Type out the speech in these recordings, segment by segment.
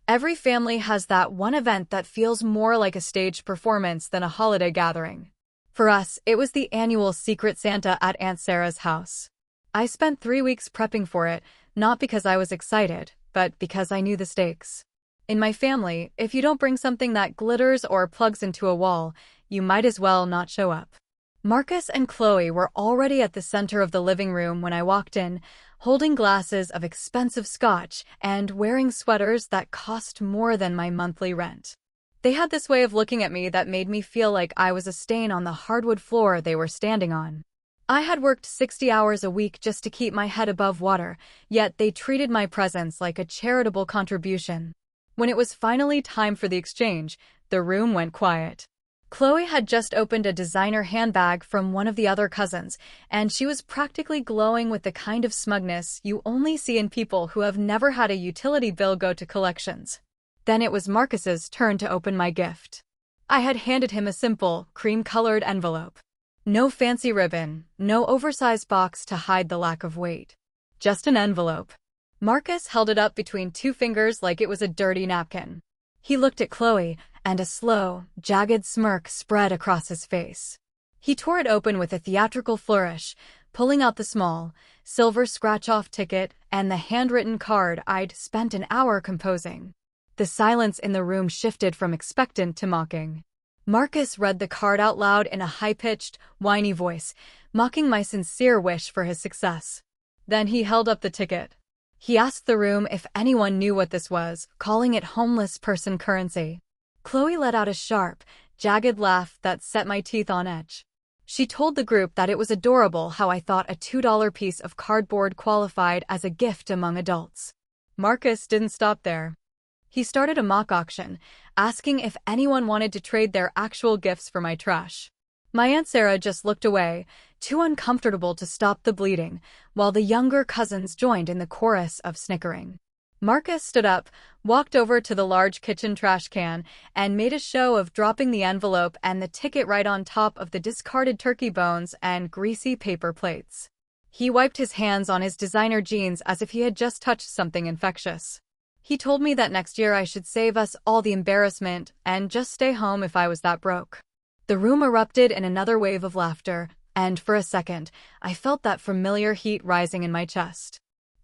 Every family has that one event that feels more like a staged performance than a holiday gathering. For us, it was the annual Secret Santa at Aunt Sarah's house. I spent 3 weeks prepping for it, not because I was excited, but because I knew the stakes. In my family, if you don't bring something that glitters or plugs into a wall, you might as well not show up. Marcus and Chloe were already at the center of the living room when I walked in, holding glasses of expensive scotch and wearing sweaters that cost more than my monthly rent. They had this way of looking at me that made me feel like I was a stain on the hardwood floor they were standing on. I had worked 60 hours a week just to keep my head above water, yet they treated my presence like a charitable contribution. When it was finally time for the exchange, the room went quiet. Chloe had just opened a designer handbag from one of the other cousins, and she was practically glowing with the kind of smugness you only see in people who have never had a utility bill go to collections. Then it was Marcus's turn to open my gift. I had handed him a simple, cream-colored envelope. No fancy ribbon, no oversized box to hide the lack of weight. Just an envelope. Marcus held it up between two fingers like it was a dirty napkin. He looked at Chloe, and a slow, jagged smirk spread across his face. He tore it open with a theatrical flourish, pulling out the small, silver scratch-off ticket and the handwritten card I'd spent an hour composing. The silence in the room shifted from expectant to mocking. Marcus read the card out loud in a high-pitched, whiny voice, mocking my sincere wish for his success. Then he held up the ticket. He asked the room if anyone knew what this was, calling it homeless person currency. Chloe let out a sharp, jagged laugh that set my teeth on edge. She told the group that it was adorable how I thought a $2 piece of cardboard qualified as a gift among adults. Marcus didn't stop there. He started a mock auction, asking if anyone wanted to trade their actual gifts for my trash. My Aunt Sarah just looked away, too uncomfortable to stop the bleeding, while the younger cousins joined in the chorus of snickering. Marcus stood up, walked over to the large kitchen trash can, and made a show of dropping the envelope and the ticket right on top of the discarded turkey bones and greasy paper plates. He wiped his hands on his designer jeans as if he had just touched something infectious. He told me that next year I should save us all the embarrassment and just stay home if I was that broke. The room erupted in another wave of laughter, and for a second, I felt that familiar heat rising in my chest.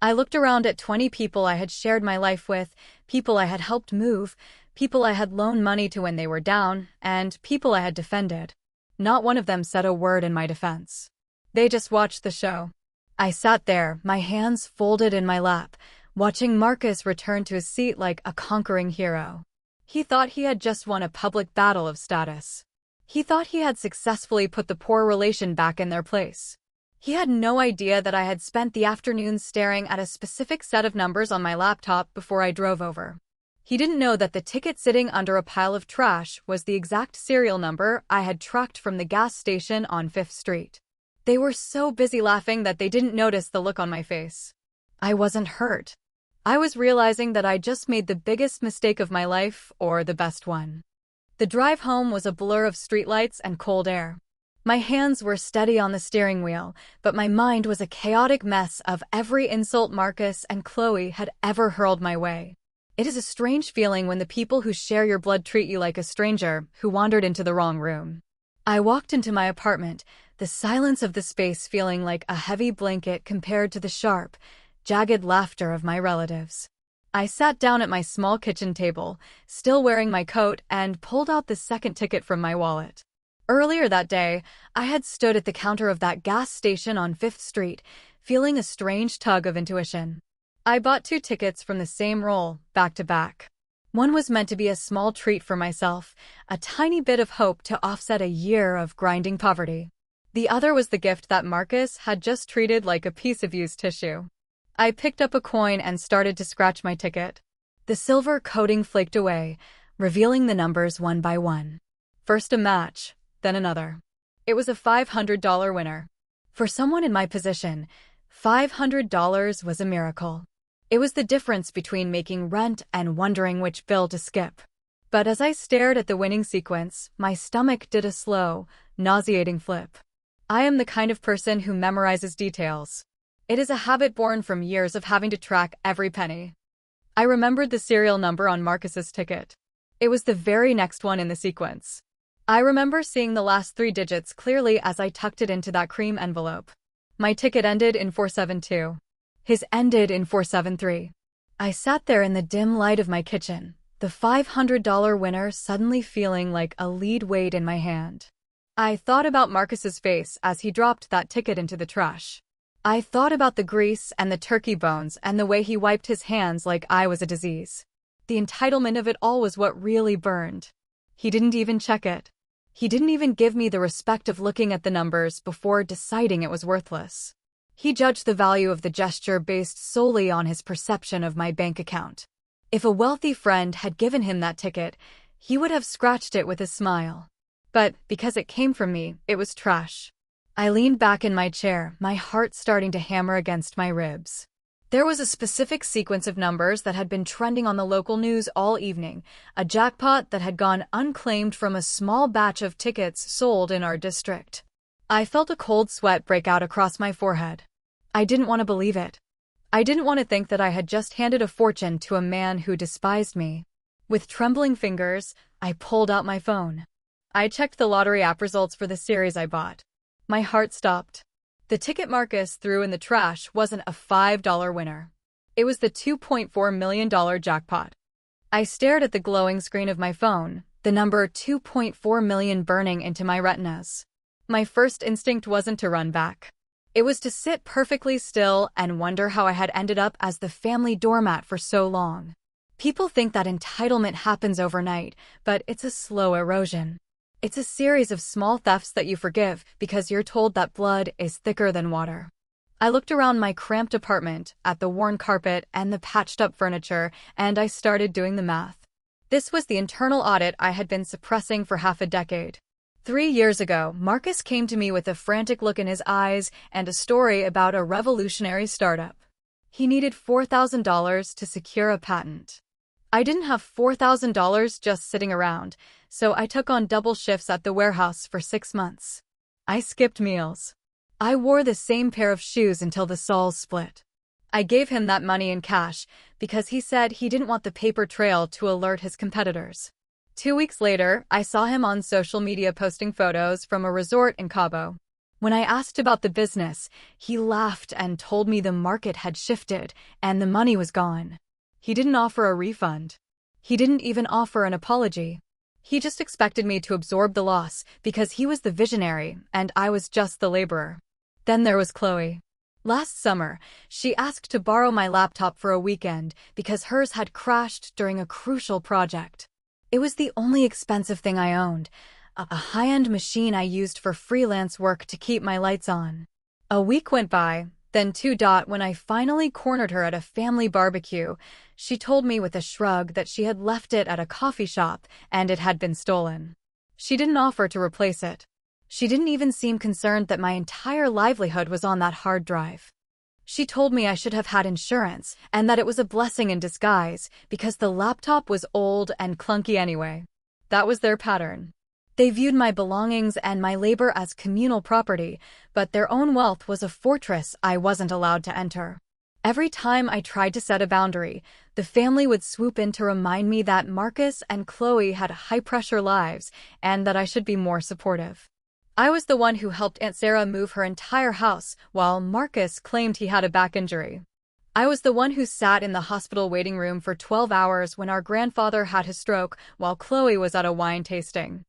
I looked around at 20 people I had shared my life with, people I had helped move, people I had loaned money to when they were down, and people I had defended. Not one of them said a word in my defense. They just watched the show. I sat there, my hands folded in my lap, watching Marcus return to his seat like a conquering hero. He thought he had just won a public battle of status. He thought he had successfully put the poor relation back in their place. He had no idea that I had spent the afternoon staring at a specific set of numbers on my laptop before I drove over. He didn't know that the ticket sitting under a pile of trash was the exact serial number I had tracked from the gas station on 5th Street. They were so busy laughing that they didn't notice the look on my face. I wasn't hurt. I was realizing that I just made the biggest mistake of my life, or the best one. The drive home was a blur of streetlights and cold air. My hands were steady on the steering wheel, but my mind was a chaotic mess of every insult Marcus and Chloe had ever hurled my way. It is a strange feeling when the people who share your blood treat you like a stranger who wandered into the wrong room. I walked into my apartment, the silence of the space feeling like a heavy blanket compared to the sharp, jagged laughter of my relatives. I sat down at my small kitchen table, still wearing my coat, and pulled out the second ticket from my wallet. Earlier that day, I had stood at the counter of that gas station on 5th Street, feeling a strange tug of intuition. I bought 2 tickets from the same roll, back to back. One was meant to be a small treat for myself, a tiny bit of hope to offset a year of grinding poverty. The other was the gift that Marcus had just treated like a piece of used tissue. I picked up a coin and started to scratch my ticket. The silver coating flaked away, revealing the numbers one by one. First a match, then another. It was a $500 winner. For someone in my position, $500 was a miracle. It was the difference between making rent and wondering which bill to skip. But as I stared at the winning sequence, my stomach did a slow, nauseating flip. I am the kind of person who memorizes details. It is a habit born from years of having to track every penny. I remembered the serial number on Marcus's ticket. It was the very next one in the sequence. I remember seeing the last 3 digits clearly as I tucked it into that cream envelope. My ticket ended in 472. His ended in 473. I sat there in the dim light of my kitchen, the $500 winner suddenly feeling like a lead weight in my hand. I thought about Marcus's face as he dropped that ticket into the trash. I thought about the grease and the turkey bones and the way he wiped his hands like I was a disease. The entitlement of it all was what really burned. He didn't even check it. He didn't even give me the respect of looking at the numbers before deciding it was worthless. He judged the value of the gesture based solely on his perception of my bank account. If a wealthy friend had given him that ticket, he would have scratched it with a smile. But because it came from me, it was trash. I leaned back in my chair, my heart starting to hammer against my ribs. There was a specific sequence of numbers that had been trending on the local news all evening, a jackpot that had gone unclaimed from a small batch of tickets sold in our district. I felt a cold sweat break out across my forehead. I didn't want to believe it. I didn't want to think that I had just handed a fortune to a man who despised me. With trembling fingers, I pulled out my phone. I checked the lottery app results for the series I bought. My heart stopped. The ticket Marcus threw in the trash wasn't a $5 winner. It was the $2.4 million jackpot. I stared at the glowing screen of my phone, the number 2.4 million burning into my retinas. My first instinct wasn't to run back. It was to sit perfectly still and wonder how I had ended up as the family doormat for so long. People think that entitlement happens overnight, but it's a slow erosion. It's a series of small thefts that you forgive because you're told that blood is thicker than water. I looked around my cramped apartment, at the worn carpet and the patched-up furniture, and I started doing the math. This was the internal audit I had been suppressing for half a decade. 3 years ago, Marcus came to me with a frantic look in his eyes and a story about a revolutionary startup. He needed $4,000 to secure a patent. I didn't have $4,000 just sitting around, so I took on double shifts at the warehouse for 6 months. I skipped meals. I wore the same pair of shoes until the soles split. I gave him that money in cash because he said he didn't want the paper trail to alert his competitors. 2 weeks later, I saw him on social media posting photos from a resort in Cabo. When I asked about the business, he laughed and told me the market had shifted and the money was gone. He didn't offer a refund. He didn't even offer an apology. He just expected me to absorb the loss because he was the visionary and I was just the laborer. Then there was Chloe. Last summer, she asked to borrow my laptop for a weekend because hers had crashed during a crucial project. It was the only expensive thing I owned, a high-end machine I used for freelance work to keep my lights on. A week went by, then when I finally cornered her at a family barbecue, she told me with a shrug that she had left it at a coffee shop and it had been stolen. She didn't offer to replace it. She didn't even seem concerned that my entire livelihood was on that hard drive. She told me I should have had insurance and that it was a blessing in disguise because the laptop was old and clunky anyway. That was their pattern. They viewed my belongings and my labor as communal property, but their own wealth was a fortress I wasn't allowed to enter. Every time I tried to set a boundary, the family would swoop in to remind me that Marcus and Chloe had high-pressure lives and that I should be more supportive. I was the one who helped Aunt Sarah move her entire house, while Marcus claimed he had a back injury. I was the one who sat in the hospital waiting room for 12 hours when our grandfather had his stroke, while Chloe was at a wine tasting.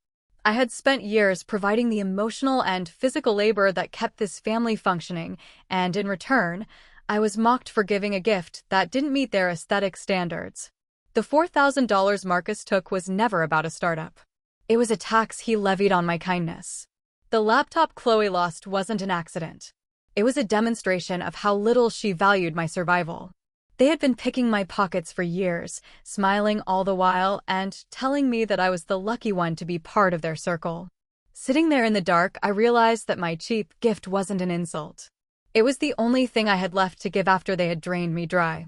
I had spent years providing the emotional and physical labor that kept this family functioning, and in return, I was mocked for giving a gift that didn't meet their aesthetic standards. The $4,000 Marcus took was never about a startup. It was a tax he levied on my kindness. The laptop Chloe lost wasn't an accident. It was a demonstration of how little she valued my survival. They had been picking my pockets for years, smiling all the while and telling me that I was the lucky one to be part of their circle. Sitting there in the dark, I realized that my cheap gift wasn't an insult. It was the only thing I had left to give after they had drained me dry.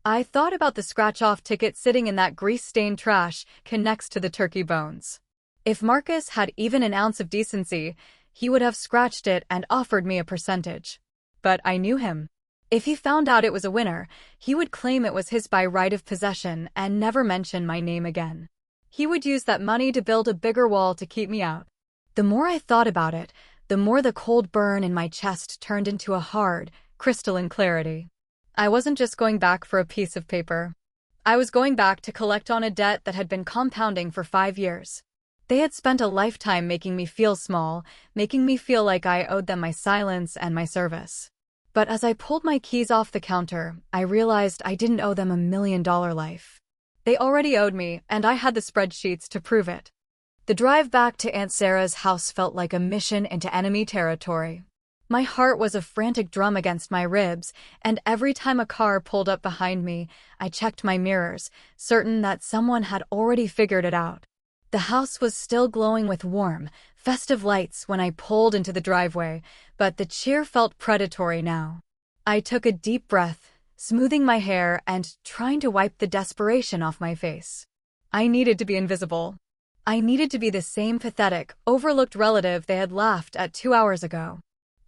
I thought about the scratch-off ticket sitting in that grease-stained trash next to the turkey bones. If Marcus had even an ounce of decency, he would have scratched it and offered me a percentage. But I knew him. If he found out it was a winner, he would claim it was his by right of possession and never mention my name again. He would use that money to build a bigger wall to keep me out. The more I thought about it, the more the cold burn in my chest turned into a hard, crystalline clarity. I wasn't just going back for a piece of paper. I was going back to collect on a debt that had been compounding for 5 years. They had spent a lifetime making me feel small, making me feel like I owed them my silence and my service. But as I pulled my keys off the counter, I realized I didn't owe them $1 million life. They already owed me, and I had the spreadsheets to prove it. The drive back to Aunt Sarah's house felt like a mission into enemy territory. My heart was a frantic drum against my ribs, and every time a car pulled up behind me, I checked my mirrors, certain that someone had already figured it out. The house was still glowing with warm, festive lights when I pulled into the driveway, but the cheer felt predatory now. I took a deep breath, smoothing my hair and trying to wipe the desperation off my face. I needed to be invisible. I needed to be the same pathetic, overlooked relative they had laughed at 2 hours ago.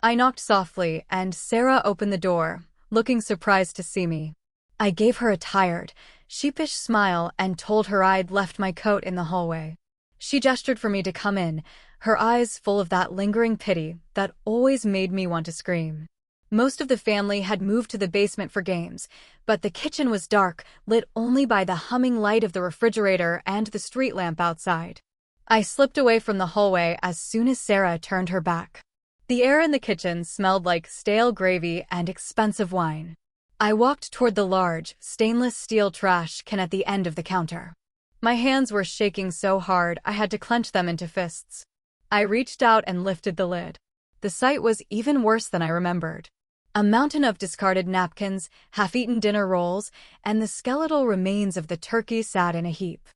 I knocked softly, and Sarah opened the door, looking surprised to see me. I gave her a tired, sheepish smile and told her I'd left my coat in the hallway. She gestured for me to come in, her eyes full of that lingering pity that always made me want to scream. Most of the family had moved to the basement for games, but the kitchen was dark, lit only by the humming light of the refrigerator and the street lamp outside. I slipped away from the hallway as soon as Sarah turned her back. The air in the kitchen smelled like stale gravy and expensive wine. I walked toward the large, stainless steel trash can at the end of the counter. My hands were shaking so hard I had to clench them into fists. I reached out and lifted the lid. The sight was even worse than I remembered. A mountain of discarded napkins, half-eaten dinner rolls, and the skeletal remains of the turkey sat in a heap.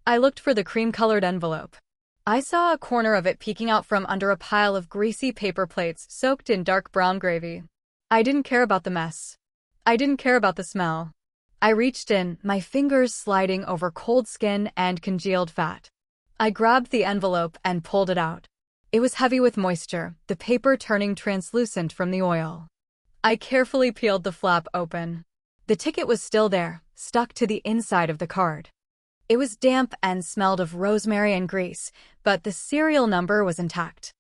I looked for the cream-colored envelope. I saw a corner of it peeking out from under a pile of greasy paper plates soaked in dark brown gravy. I didn't care about the mess. I didn't care about the smell. I reached in, my fingers sliding over cold skin and congealed fat. I grabbed the envelope and pulled it out. It was heavy with moisture, the paper turning translucent from the oil. I carefully peeled the flap open. The ticket was still there, stuck to the inside of the card. It was damp and smelled of rosemary and grease, but the serial number was intact.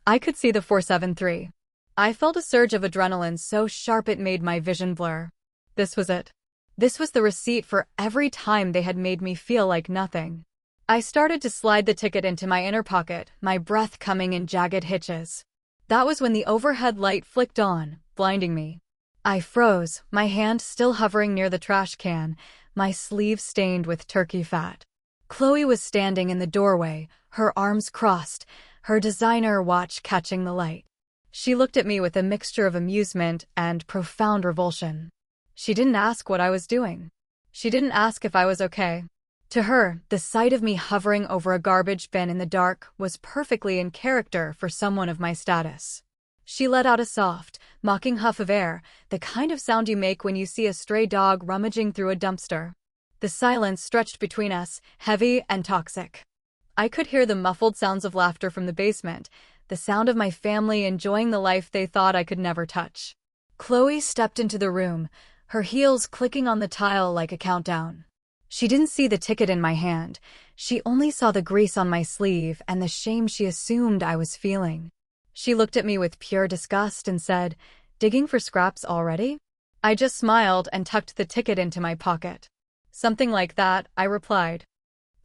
I could see the 473. I felt a surge of adrenaline so sharp it made my vision blur. This was it. This was the receipt for every time they had made me feel like nothing. I started to slide the ticket into my inner pocket, my breath coming in jagged hitches. That was when the overhead light flicked on, blinding me. I froze, my hand still hovering near the trash can, my sleeve stained with turkey fat. Chloe was standing in the doorway, her arms crossed, her designer watch catching the light. She looked at me with a mixture of amusement and profound revulsion. She didn't ask what I was doing. She didn't ask if I was okay. To her, the sight of me hovering over a garbage bin in the dark was perfectly in character for someone of my status. She let out a soft, mocking huff of air, the kind of sound you make when you see a stray dog rummaging through a dumpster. The silence stretched between us, heavy and toxic. I could hear the muffled sounds of laughter from the basement, the sound of my family enjoying the life they thought I could never touch. Chloe stepped into the room, her heels clicking on the tile like a countdown. She didn't see the ticket in my hand. She only saw the grease on my sleeve and the shame she assumed I was feeling. She looked at me with pure disgust and said, "Digging for scraps already?" I just smiled and tucked the ticket into my pocket. "Something like that," I replied.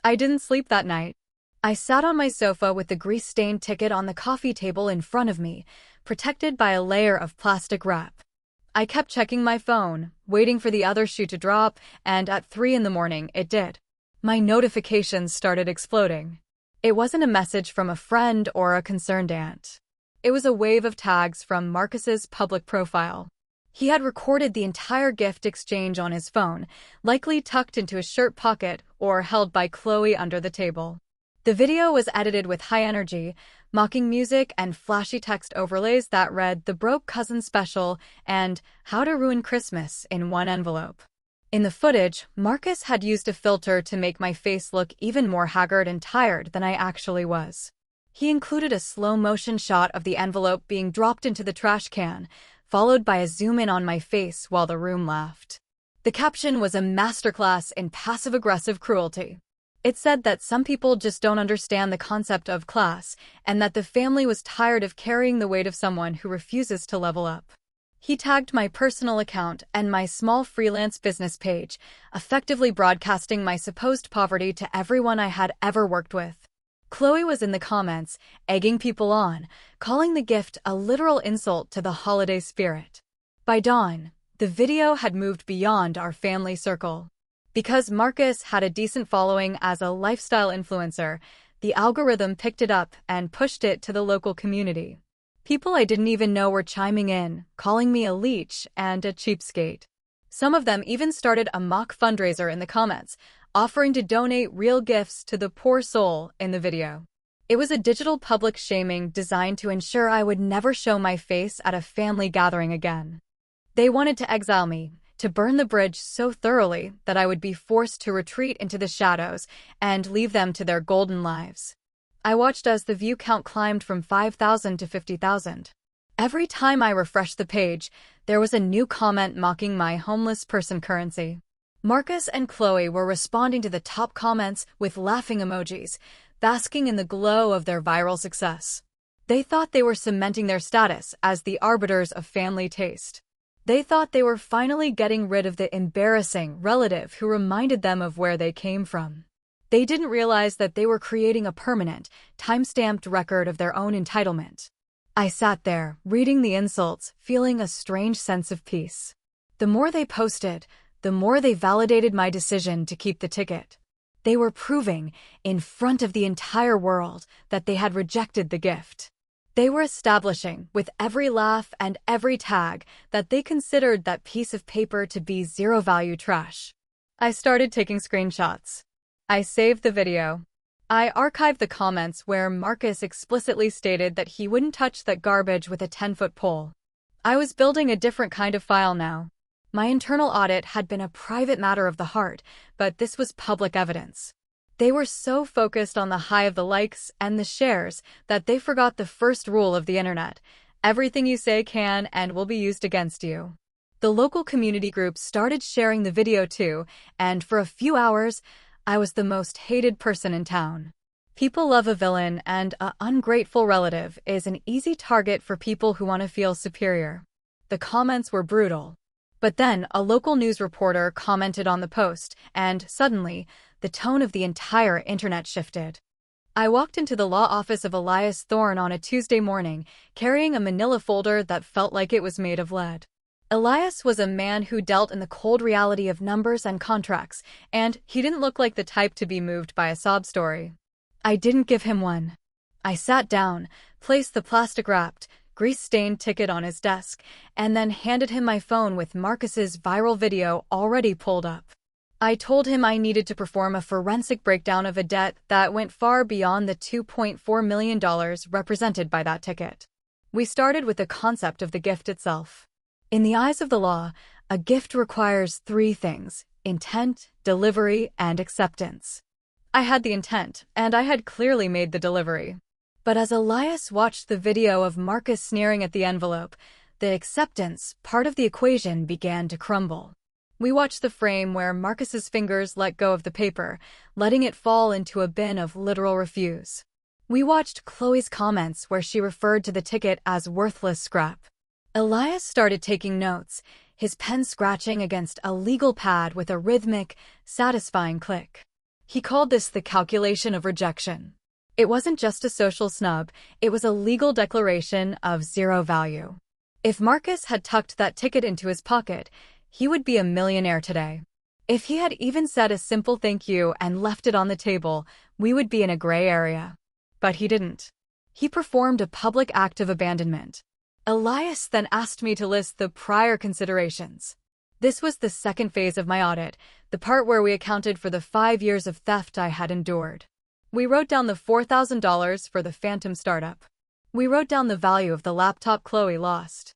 I didn't sleep that night. I sat on my sofa with the grease-stained ticket on the coffee table in front of me, protected by a layer of plastic wrap. I kept checking my phone, waiting for the other shoe to drop, and at 3 in the morning it did. My notifications started exploding. It wasn't a message from a friend or a concerned aunt. It was a wave of tags from Marcus's public profile. He had recorded the entire gift exchange on his phone, likely tucked into his shirt pocket or held by Chloe under the table. The video was edited with high energy, mocking music and flashy text overlays that read "The Broke Cousin Special" and "How to Ruin Christmas" in one envelope. In the footage, Marcus had used a filter to make my face look even more haggard and tired than I actually was. He included a slow-motion shot of the envelope being dropped into the trash can, followed by a zoom in on my face while the room laughed. The caption was a masterclass in passive-aggressive cruelty. It said that some people just don't understand the concept of class, and that the family was tired of carrying the weight of someone who refuses to level up. He tagged my personal account and my small freelance business page, effectively broadcasting my supposed poverty to everyone I had ever worked with. Chloe was in the comments, egging people on, calling the gift a literal insult to the holiday spirit. By dawn, the video had moved beyond our family circle. Because Marcus had a decent following as a lifestyle influencer, the algorithm picked it up and pushed it to the local community. People I didn't even know were chiming in, calling me a leech and a cheapskate. Some of them even started a mock fundraiser in the comments, offering to donate real gifts to the poor soul in the video. It was a digital public shaming designed to ensure I would never show my face at a family gathering again. They wanted to exile me, to burn the bridge so thoroughly that I would be forced to retreat into the shadows and leave them to their golden lives. I watched as the view count climbed from 5,000 to 50,000. Every time I refreshed the page, there was a new comment mocking my homeless person currency. Marcus and Chloe were responding to the top comments with laughing emojis, basking in the glow of their viral success. They thought they were cementing their status as the arbiters of family taste. They thought they were finally getting rid of the embarrassing relative who reminded them of where they came from. They didn't realize that they were creating a permanent, time-stamped record of their own entitlement. I sat there, reading the insults, feeling a strange sense of peace. The more they posted, the more they validated my decision to keep the ticket. They were proving, in front of the entire world, that they had rejected the gift. They were establishing, with every laugh and every tag, that they considered that piece of paper to be zero-value trash. I started taking screenshots. I saved the video. I archived the comments where Marcus explicitly stated that he wouldn't touch that garbage with a 10-foot pole. I was building a different kind of file now. My internal audit had been a private matter of the heart, but this was public evidence. They were so focused on the high of the likes and the shares that they forgot the first rule of the internet. Everything you say can and will be used against you. The local community group started sharing the video too, and for a few hours, I was the most hated person in town. People love a villain, and an ungrateful relative is an easy target for people who want to feel superior. The comments were brutal. But then a local news reporter commented on the post, and suddenly, the tone of the entire internet shifted. I walked into the law office of Elias Thorne on a Tuesday morning, carrying a manila folder that felt like it was made of lead. Elias was a man who dealt in the cold reality of numbers and contracts, and he didn't look like the type to be moved by a sob story. I didn't give him one. I sat down, placed the plastic-wrapped, grease-stained ticket on his desk, and then handed him my phone with Marcus's viral video already pulled up. I told him I needed to perform a forensic breakdown of a debt that went far beyond the $2.4 million represented by that ticket. We started with the concept of the gift itself. In the eyes of the law, a gift requires three things: intent, delivery, and acceptance. I had the intent, and I had clearly made the delivery. But as Elias watched the video of Marcus sneering at the envelope, the acceptance part of the equation began to crumble. We watched the frame where Marcus's fingers let go of the paper, letting it fall into a bin of literal refuse. We watched Chloe's comments where she referred to the ticket as worthless scrap. Elias started taking notes, his pen scratching against a legal pad with a rhythmic, satisfying click. He called this the calculation of rejection. It wasn't just a social snub, it was a legal declaration of zero value. If Marcus had tucked that ticket into his pocket, he would be a millionaire today. If he had even said a simple thank you and left it on the table, we would be in a gray area. But he didn't. He performed a public act of abandonment. Elias then asked me to list the prior considerations. This was the second phase of my audit, the part where we accounted for the 5 years of theft I had endured. We wrote down the $4,000 for the phantom startup. We wrote down the value of the laptop Chloe lost.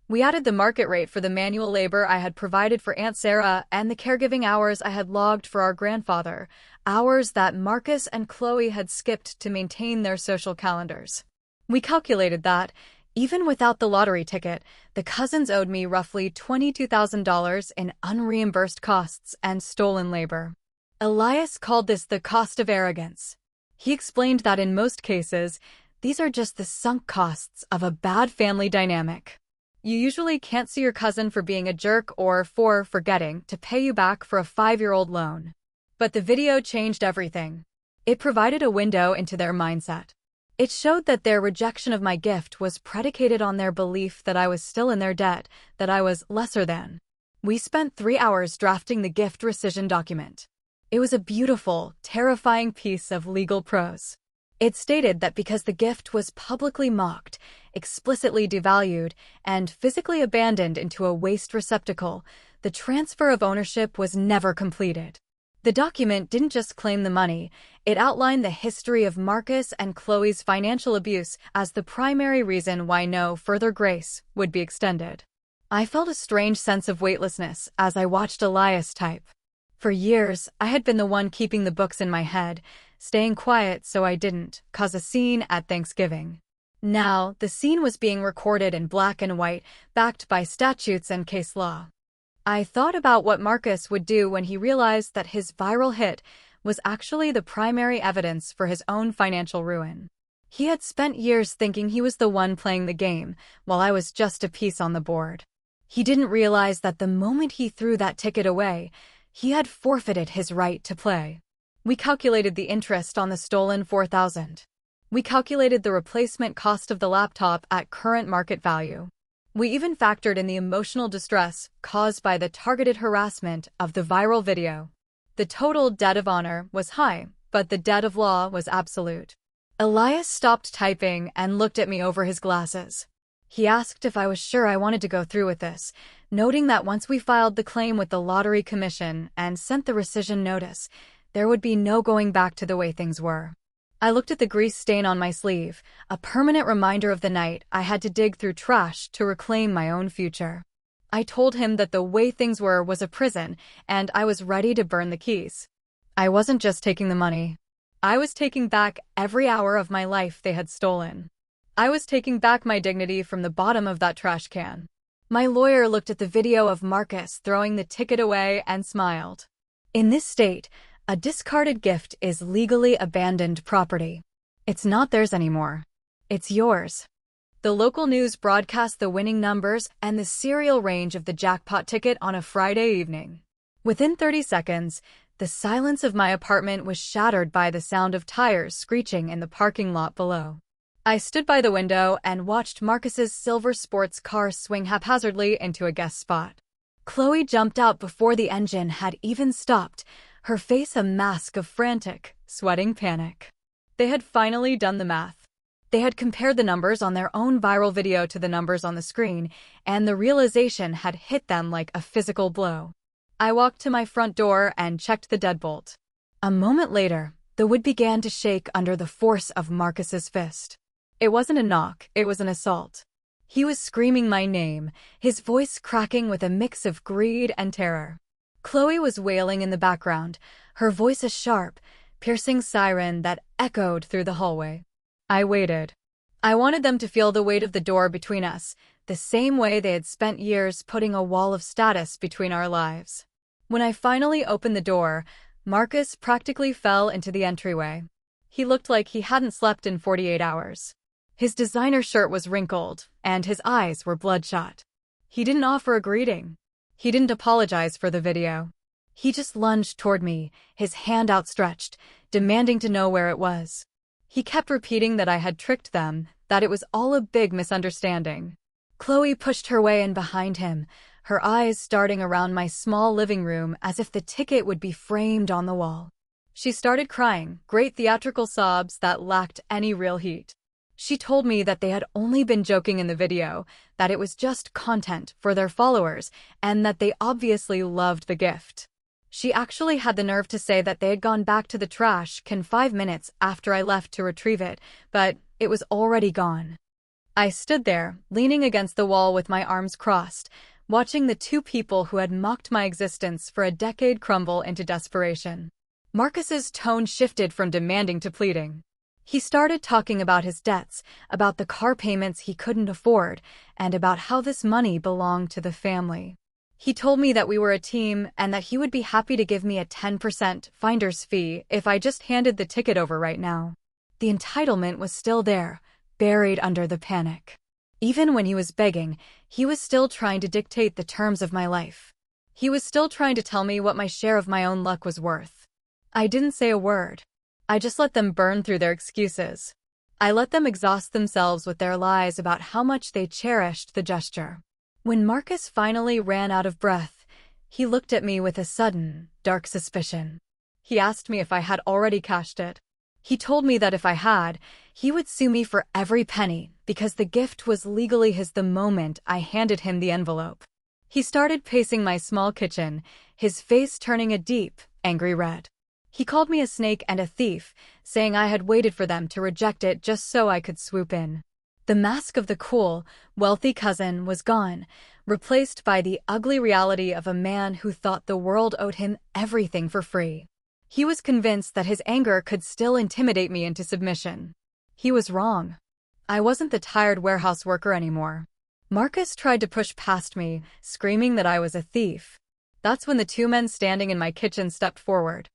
We added the market rate for the manual labor I had provided for Aunt Sarah and the caregiving hours I had logged for our grandfather, hours that Marcus and Chloe had skipped to maintain their social calendars. We calculated that, Even without the lottery ticket, the cousins owed me roughly $22,000 in unreimbursed costs and stolen labor. Elias called this the cost of arrogance. He explained that in most cases, these are just the sunk costs of a bad family dynamic. You usually can't sue your cousin for being a jerk or for forgetting to pay you back for a 5-year-old loan. But the video changed everything. It provided a window into their mindset. It showed that their rejection of my gift was predicated on their belief that I was still in their debt, that I was lesser than. We spent 3 hours drafting the gift rescission document. It was a beautiful, terrifying piece of legal prose. It stated that because the gift was publicly mocked, explicitly devalued, and physically abandoned into a waste receptacle, the transfer of ownership was never completed. The document didn't just claim the money, it outlined the history of Marcus and Chloe's financial abuse as the primary reason why no further grace would be extended. I felt a strange sense of weightlessness as I watched Elias type. For years, I had been the one keeping the books in my head, staying quiet so I didn't cause a scene at Thanksgiving. Now, the scene was being recorded in black and white, backed by statutes and case law. I thought about what Marcus would do when he realized that his viral hit was actually the primary evidence for his own financial ruin. He had spent years thinking he was the one playing the game, while I was just a piece on the board. He didn't realize that the moment he threw that ticket away, he had forfeited his right to play. We calculated the interest on the stolen $4,000. We calculated the replacement cost of the laptop at current market value. We even factored in the emotional distress caused by the targeted harassment of the viral video. The total debt of honor was high, but the debt of law was absolute. Elias stopped typing and looked at me over his glasses. He asked if I was sure I wanted to go through with this, noting that once we filed the claim with the Lottery Commission and sent the rescission notice, there would be no going back to the way things were. I looked at the grease stain on my sleeve, a permanent reminder of the night I had to dig through trash to reclaim my own future. I told him that the way things were was a prison, and I was ready to burn the keys. I wasn't just taking the money. I was taking back every hour of my life they had stolen. I was taking back my dignity from the bottom of that trash can. My lawyer looked at the video of Marcus throwing the ticket away and smiled. In this state, a discarded gift is legally abandoned property. It's not theirs anymore. It's yours. The local news broadcast the winning numbers and the serial range of the jackpot ticket on a Friday evening. Within 30 seconds, the silence of my apartment was shattered by the sound of tires screeching in the parking lot below. I stood by the window and watched Marcus's silver sports car swing haphazardly into a guest spot. Chloe jumped out before the engine had even stopped, her face a mask of frantic, sweating panic. They had finally done the math. They had compared the numbers on their own viral video to the numbers on the screen, and the realization had hit them like a physical blow. I walked to my front door and checked the deadbolt. A moment later, the wood began to shake under the force of Marcus's fist. It wasn't a knock, it was an assault. He was screaming my name, his voice cracking with a mix of greed and terror. Chloe was wailing in the background, her voice a sharp, piercing siren that echoed through the hallway. I waited. I wanted them to feel the weight of the door between us, the same way they had spent years putting a wall of status between our lives. When I finally opened the door, Marcus practically fell into the entryway. He looked like he hadn't slept in 48 hours. His designer shirt was wrinkled, and his eyes were bloodshot. He didn't offer a greeting. He didn't apologize for the video. He just lunged toward me, his hand outstretched, demanding to know where it was. He kept repeating that I had tricked them, that it was all a big misunderstanding. Chloe pushed her way in behind him, her eyes darting around my small living room as if the ticket would be framed on the wall. She started crying, great theatrical sobs that lacked any real heat. She told me that they had only been joking in the video, that it was just content for their followers, and that they obviously loved the gift. She actually had the nerve to say that they had gone back to the trash can 5 minutes after I left to retrieve it, but it was already gone. I stood there, leaning against the wall with my arms crossed, watching the two people who had mocked my existence for a decade crumble into desperation. Marcus's tone shifted from demanding to pleading. He started talking about his debts, about the car payments he couldn't afford, and about how this money belonged to the family. He told me that we were a team and that he would be happy to give me a 10% finder's fee if I just handed the ticket over right now. The entitlement was still there, buried under the panic. Even when he was begging, he was still trying to dictate the terms of my life. He was still trying to tell me what my share of my own luck was worth. I didn't say a word. I just let them burn through their excuses. I let them exhaust themselves with their lies about how much they cherished the gesture. When Marcus finally ran out of breath, he looked at me with a sudden, dark suspicion. He asked me if I had already cashed it. He told me that if I had, he would sue me for every penny because the gift was legally his the moment I handed him the envelope. He started pacing my small kitchen, his face turning a deep, angry red. He called me a snake and a thief, saying I had waited for them to reject it just so I could swoop in. The mask of the cool, wealthy cousin was gone, replaced by the ugly reality of a man who thought the world owed him everything for free. He was convinced that his anger could still intimidate me into submission. He was wrong. I wasn't the tired warehouse worker anymore. Marcus tried to push past me, screaming that I was a thief. That's when the two men standing in my kitchen stepped forward.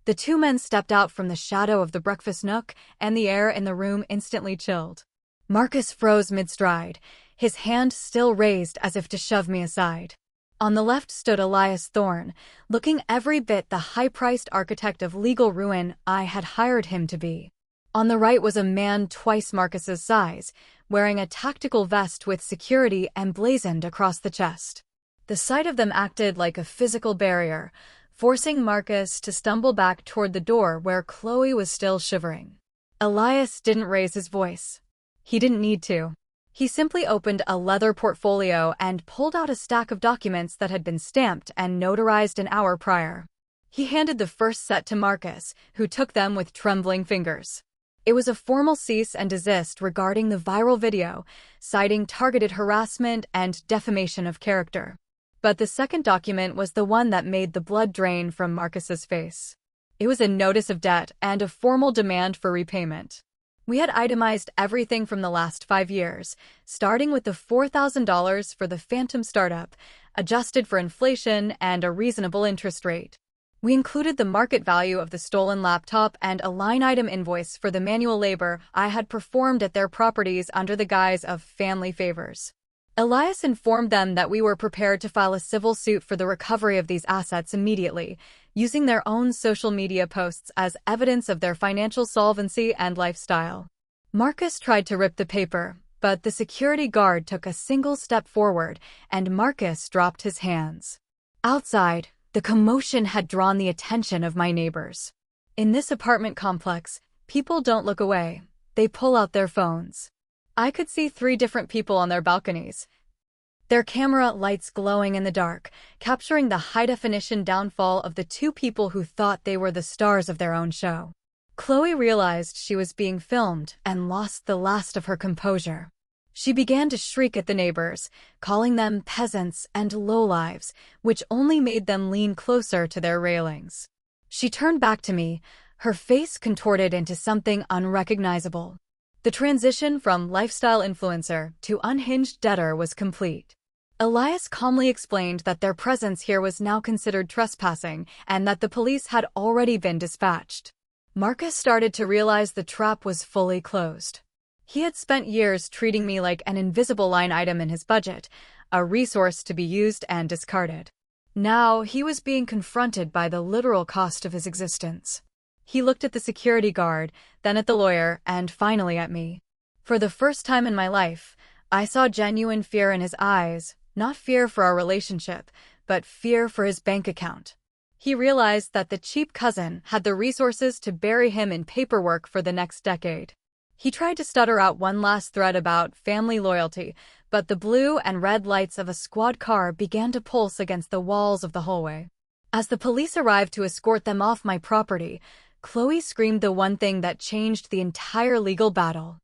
The two men stepped out from the shadow of the breakfast nook, and the air in the room instantly chilled. Marcus froze mid-stride, his hand still raised as if to shove me aside. On the left stood Elias Thorne, looking every bit the high-priced architect of legal ruin I had hired him to be. On the right was a man twice Marcus's size, wearing a tactical vest with security emblazoned across the chest. The sight of them acted like a physical barrier, forcing Marcus to stumble back toward the door where Chloe was still shivering. Elias didn't raise his voice. He didn't need to. He simply opened a leather portfolio and pulled out a stack of documents that had been stamped and notarized an hour prior. He handed the first set to Marcus, who took them with trembling fingers. It was a formal cease and desist regarding the viral video, citing targeted harassment and defamation of character. But the second document was the one that made the blood drain from Marcus's face. It was a notice of debt and a formal demand for repayment. We had itemized everything from the last 5 years, starting with the $4,000 for the phantom startup, adjusted for inflation and a reasonable interest rate. We included the market value of the stolen laptop and a line-item invoice for the manual labor I had performed at their properties under the guise of family favors. Elias informed them that we were prepared to file a civil suit for the recovery of these assets immediately, using their own social media posts as evidence of their financial solvency and lifestyle. Marcus tried to rip the paper, but the security guard took a single step forward, and Marcus dropped his hands. Outside, the commotion had drawn the attention of my neighbors. In this apartment complex, people don't look away, they pull out their phones. I could see 3 different people on their balconies, their camera lights glowing in the dark, capturing the high-definition downfall of the 2 people who thought they were the stars of their own show. Chloe realized she was being filmed and lost the last of her composure. She began to shriek at the neighbors, calling them peasants and lowlives, which only made them lean closer to their railings. She turned back to me, her face contorted into something unrecognizable. The transition from lifestyle influencer to unhinged debtor was complete. Elias calmly explained that their presence here was now considered trespassing and that the police had already been dispatched. Marcus started to realize the trap was fully closed. He had spent years treating me like an invisible line item in his budget, a resource to be used and discarded. Now he was being confronted by the literal cost of his existence. He looked at the security guard, then at the lawyer, and finally at me. For the first time in my life, I saw genuine fear in his eyes, not fear for our relationship, but fear for his bank account. He realized that the cheap cousin had the resources to bury him in paperwork for the next decade. He tried to stutter out one last thread about family loyalty, but the blue and red lights of a squad car began to pulse against the walls of the hallway. As the police arrived to escort them off my property, Chloe screamed the one thing that changed the entire legal battle.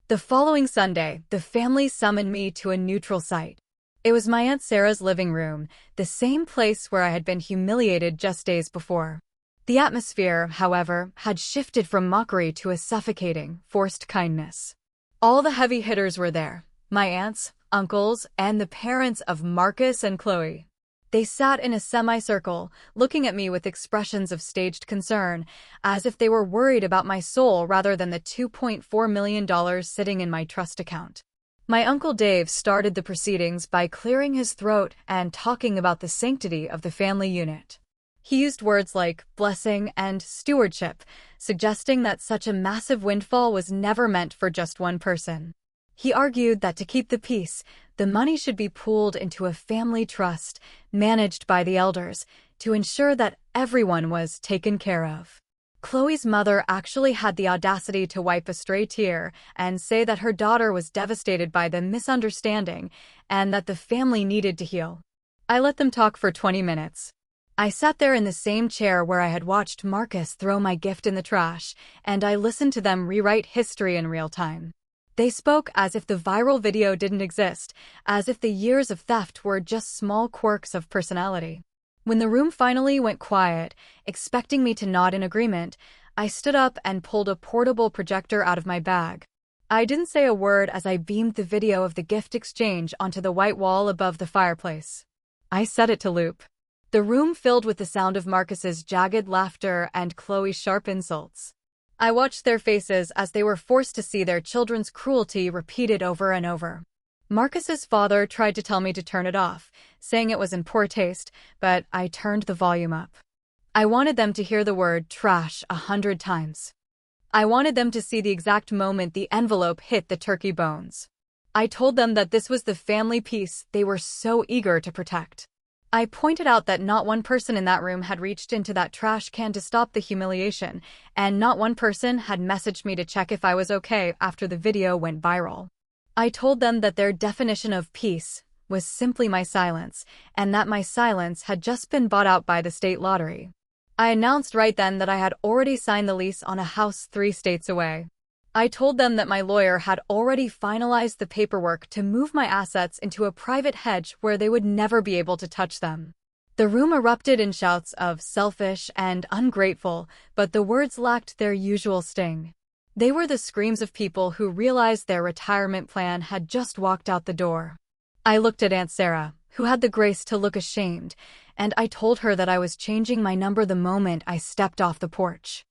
The following Sunday, the family summoned me to a neutral site. It was my Aunt Sarah's living room, the same place where I had been humiliated just days before. The atmosphere, however, had shifted from mockery to a suffocating, forced kindness. All the heavy hitters were there, my aunts, uncles, and the parents of Marcus and Chloe. They sat in a semicircle, looking at me with expressions of staged concern, as if they were worried about my soul rather than the $2.4 million sitting in my trust account. My Uncle Dave started the proceedings by clearing his throat and talking about the sanctity of the family unit. He used words like blessing and stewardship, suggesting that such a massive windfall was never meant for just one person. He argued that to keep the peace, the money should be pooled into a family trust managed by the elders to ensure that everyone was taken care of. Chloe's mother actually had the audacity to wipe a stray tear and say that her daughter was devastated by the misunderstanding and that the family needed to heal. I let them talk for 20 minutes. I sat there in the same chair where I had watched Marcus throw my gift in the trash, and I listened to them rewrite history in real time. They spoke as if the viral video didn't exist, as if the years of theft were just small quirks of personality. When the room finally went quiet, expecting me to nod in agreement, I stood up and pulled a portable projector out of my bag. I didn't say a word as I beamed the video of the gift exchange onto the white wall above the fireplace. I set it to loop. The room filled with the sound of Marcus's jagged laughter and Chloe's sharp insults. I watched their faces as they were forced to see their children's cruelty repeated over and over. Marcus's father tried to tell me to turn it off, saying it was in poor taste, but I turned the volume up. I wanted them to hear the word trash 100 times. I wanted them to see the exact moment the envelope hit the turkey bones. I told them that this was the family peace they were so eager to protect. I pointed out that not one person in that room had reached into that trash can to stop the humiliation, and not one person had messaged me to check if I was okay after the video went viral. I told them that their definition of peace was simply my silence, and that my silence had just been bought out by the state lottery. I announced right then that I had already signed the lease on a house 3 states away. I told them that my lawyer had already finalized the paperwork to move my assets into a private hedge where they would never be able to touch them. The room erupted in shouts of selfish and ungrateful, but the words lacked their usual sting. They were the screams of people who realized their retirement plan had just walked out the door. I looked at Aunt Sarah, who had the grace to look ashamed, and I told her that I was changing my number the moment I stepped off the porch.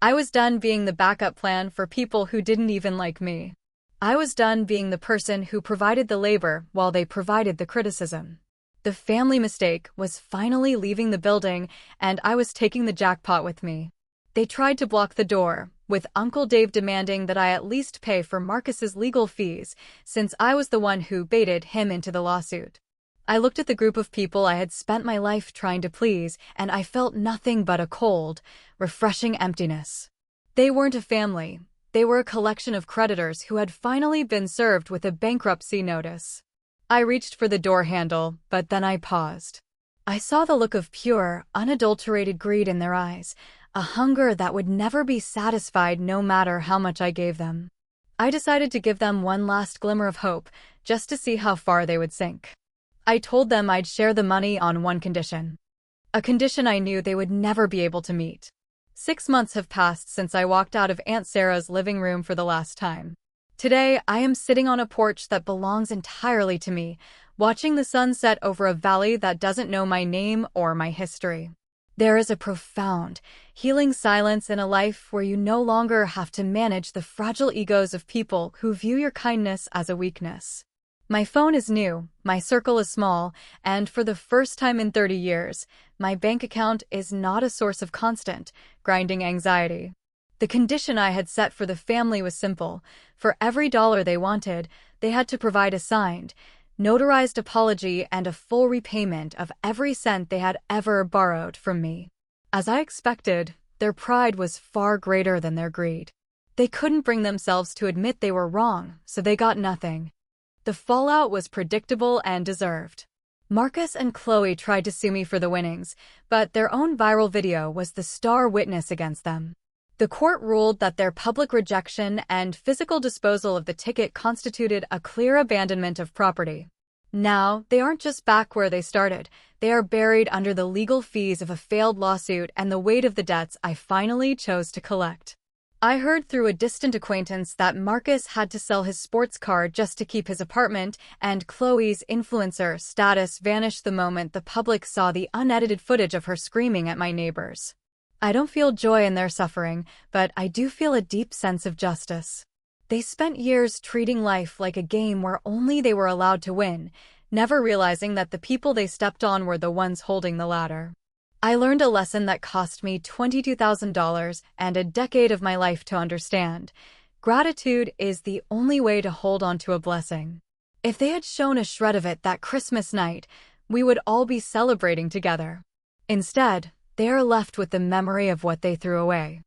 I was done being the backup plan for people who didn't even like me. I was done being the person who provided the labor while they provided the criticism. The family mistake was finally leaving the building, and I was taking the jackpot with me. They tried to block the door, with Uncle Dave demanding that I at least pay for Marcus's legal fees, since I was the one who baited him into the lawsuit. I looked at the group of people I had spent my life trying to please, and I felt nothing but a cold, refreshing emptiness. They weren't a family. They were a collection of creditors who had finally been served with a bankruptcy notice. I reached for the door handle, but then I paused. I saw the look of pure, unadulterated greed in their eyes, a hunger that would never be satisfied no matter how much I gave them. I decided to give them one last glimmer of hope, just to see how far they would sink. I told them I'd share the money on one condition. A condition I knew they would never be able to meet. 6 months have passed since I walked out of Aunt Sarah's living room for the last time. Today, I am sitting on a porch that belongs entirely to me, watching the sun set over a valley that doesn't know my name or my history. There is a profound, healing silence in a life where you no longer have to manage the fragile egos of people who view your kindness as a weakness. My phone is new, my circle is small, and for the first time in 30 years, my bank account is not a source of constant, grinding anxiety. The condition I had set for the family was simple. For every dollar they wanted, they had to provide a signed, notarized apology and a full repayment of every cent they had ever borrowed from me. As I expected, their pride was far greater than their greed. They couldn't bring themselves to admit they were wrong, so they got nothing. The fallout was predictable and deserved. Marcus and Chloe tried to sue me for the winnings, but their own viral video was the star witness against them. The court ruled that their public rejection and physical disposal of the ticket constituted a clear abandonment of property. Now, they aren't just back where they started. They are buried under the legal fees of a failed lawsuit and the weight of the debts I finally chose to collect. I heard through a distant acquaintance that Marcus had to sell his sports car just to keep his apartment, and Chloe's influencer status vanished the moment the public saw the unedited footage of her screaming at my neighbors. I don't feel joy in their suffering, but I do feel a deep sense of justice. They spent years treating life like a game where only they were allowed to win, never realizing that the people they stepped on were the ones holding the ladder. I learned a lesson that cost me $22,000 and a decade of my life to understand. Gratitude is the only way to hold on to a blessing. If they had shown a shred of it that Christmas night, we would all be celebrating together. Instead, they are left with the memory of what they threw away.